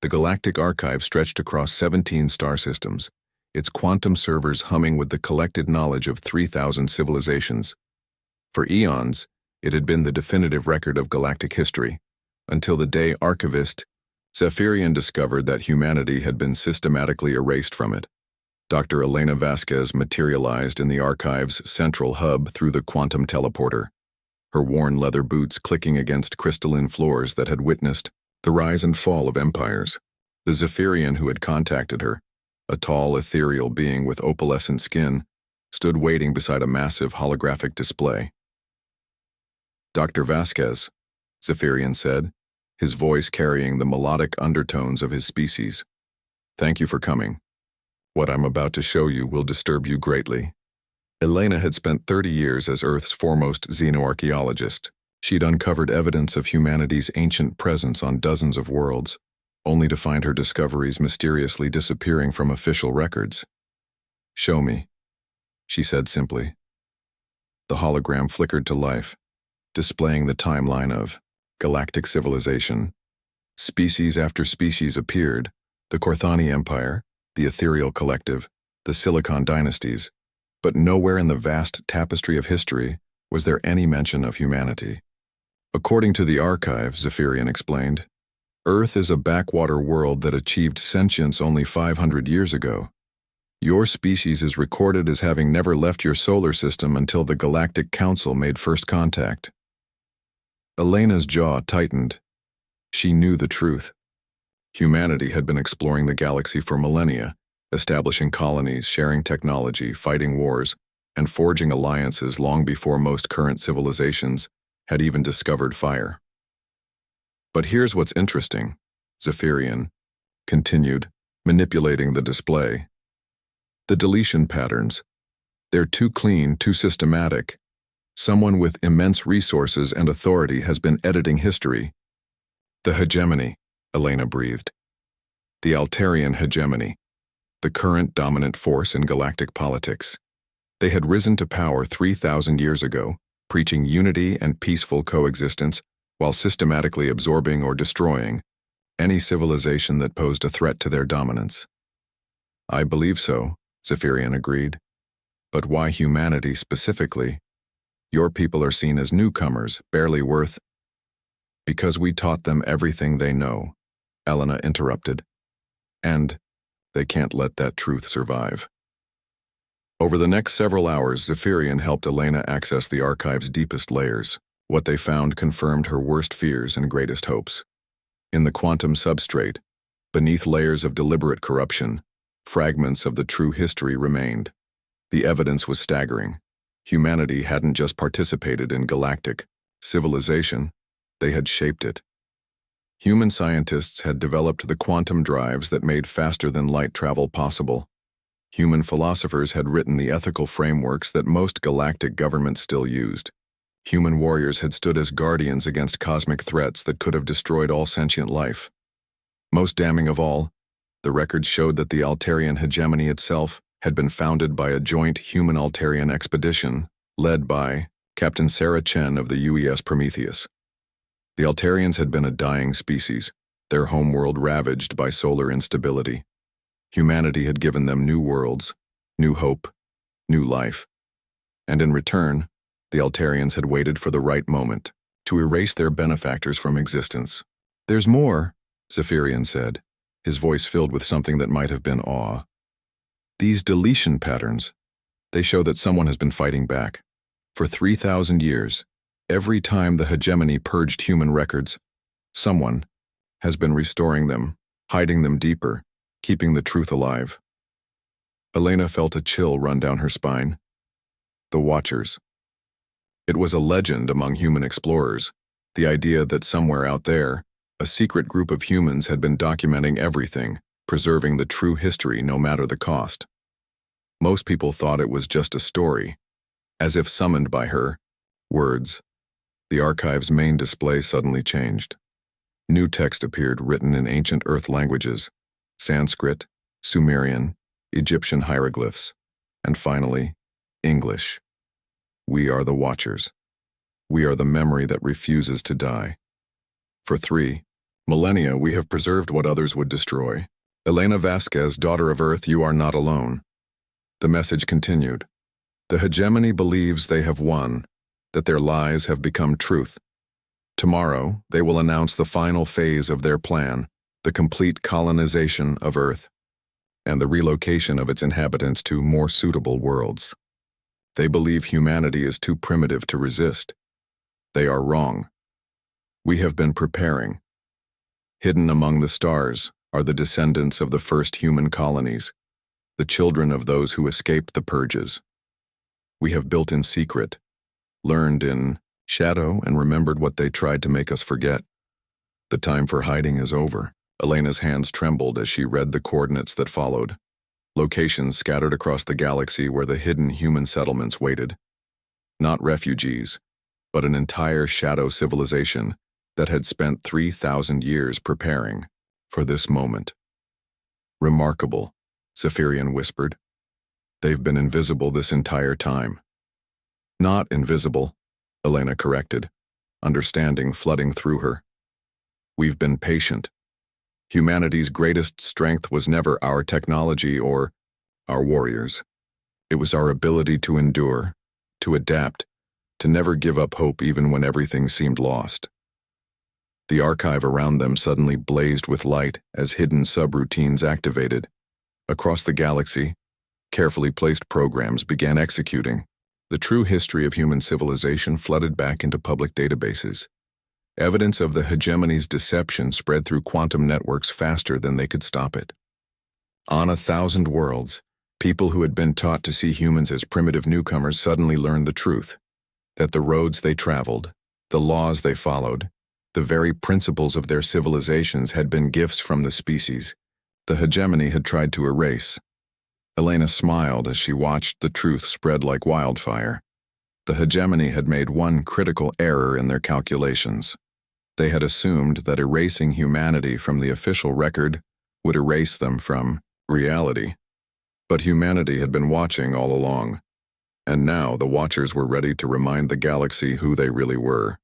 The galactic archive stretched across 17 star systems, its quantum servers humming with the collected knowledge of 3,000 civilizations. For eons, it had been the definitive record of galactic history, until the day archivist Zephyrian discovered that humanity had been systematically erased from it. Dr. Elena Vasquez materialized in the archive's central hub through the quantum teleporter, her worn leather boots clicking against crystalline floors that had witnessed the rise and fall of empires. The Zephyrian who had contacted her, a tall, ethereal being with opalescent skin, stood waiting beside a massive holographic display. "Dr. Vasquez," Zephyrian said, his voice carrying the melodic undertones of his species. "Thank you for coming. What I'm about to show you will disturb you greatly." Elena had spent 30 years as Earth's foremost xenoarchaeologist. She'd uncovered evidence of humanity's ancient presence on dozens of worlds, only to find her discoveries mysteriously disappearing from official records. "Show me," she said simply. The hologram flickered to life, displaying the timeline of galactic civilization. Species after species appeared: the Korthani Empire, the Ethereal Collective, the Silicon Dynasties, but nowhere in the vast tapestry of history was there any mention of humanity. According to the archive, Zephyrian explained, Earth is a backwater world that achieved sentience only 500 years ago. Your species is recorded as having never left your solar system until the Galactic Council made first contact. Elena's jaw tightened. She knew the truth. Humanity had been exploring the galaxy for millennia, establishing colonies, sharing technology, fighting wars, and forging alliances long before most current civilizations had even discovered fire. But here's what's interesting, Zephyrian continued, manipulating the display. The deletion patterns. They're too clean, too systematic. Someone with immense resources and authority has been editing history. The hegemony, Elena breathed. The Altarian hegemony, the current dominant force in galactic politics. They had risen to power 3,000 years ago, preaching unity and peaceful coexistence while systematically absorbing or destroying any civilization that posed a threat to their dominance. "I believe so," Zephyrian agreed. "But why humanity specifically? Your people are seen as newcomers, barely worth—" "Because we taught them everything they know," Elena interrupted. "And they can't let that truth survive." Over the next several hours, Zephyrian helped Elena access the archive's deepest layers. What they found confirmed her worst fears and greatest hopes. In the quantum substrate, beneath layers of deliberate corruption, fragments of the true history remained. The evidence was staggering. Humanity hadn't just participated in galactic civilization, they had shaped it. Human scientists had developed the quantum drives that made faster-than-light travel possible. Human philosophers had written the ethical frameworks that most galactic governments still used. Human warriors had stood as guardians against cosmic threats that could have destroyed all sentient life. Most damning of all, the records showed that the Altarian hegemony itself had been founded by a joint human-Altarian expedition led by Captain Sarah Chen of the UES Prometheus. The Altarians had been a dying species, their homeworld ravaged by solar instability. Humanity had given them new worlds, new hope, new life. And in return, the Altarians had waited for the right moment to erase their benefactors from existence. "There's more," Zephyrian said, his voice filled with something that might have been awe. "These deletion patterns, they show that someone has been fighting back. For 3,000 years, every time the hegemony purged human records, someone has been restoring them, hiding them deeper, keeping the truth alive." Elena felt a chill run down her spine. The Watchers. It was a legend among human explorers, the idea that somewhere out there, a secret group of humans had been documenting everything, preserving the true history no matter the cost. Most people thought it was just a story, as if summoned by her words. The archive's main display suddenly changed. New text appeared written in ancient Earth languages, Sanskrit, Sumerian, Egyptian hieroglyphs, and finally, English. "We are the Watchers. We are the memory that refuses to die." For 3, Millennia, we have preserved what others would destroy. Elena Vasquez, daughter of Earth, you are not alone. The message continued. The hegemony believes they have won, that their lies have become truth. Tomorrow, they will announce the final phase of their plan, the complete colonization of Earth, and the relocation of its inhabitants to more suitable worlds. They believe humanity is too primitive to resist. They are wrong. We have been preparing. Hidden among the stars are the descendants of the first human colonies, the children of those who escaped the purges. We have built in secret, learned in shadow, and remembered what they tried to make us forget. The time for hiding is over. Elena's hands trembled as she read the coordinates that followed. Locations scattered across the galaxy where the hidden human settlements waited. Not refugees, but an entire shadow civilization that had spent 3,000 years preparing for this moment. Remarkable, Zephyrian whispered. They've been invisible this entire time. Not invisible, Elena corrected, understanding flooding through her. We've been patient. Humanity's greatest strength was never our technology or our warriors. It was our ability to endure, to adapt, to never give up hope even when everything seemed lost. The archive around them suddenly blazed with light as hidden subroutines activated. Across the galaxy, carefully placed programs began executing. The true history of human civilization flooded back into public databases. Evidence of the hegemony's deception spread through quantum networks faster than they could stop it. On 1,000 worlds, people who had been taught to see humans as primitive newcomers suddenly learned the truth, that the roads they traveled, the laws they followed, the very principles of their civilizations had been gifts from the species the hegemony had tried to erase. Elena smiled as she watched the truth spread like wildfire. The hegemony had made one critical error in their calculations. They had assumed that erasing humanity from the official record would erase them from reality. But humanity had been watching all along, and now the watchers were ready to remind the galaxy who they really were.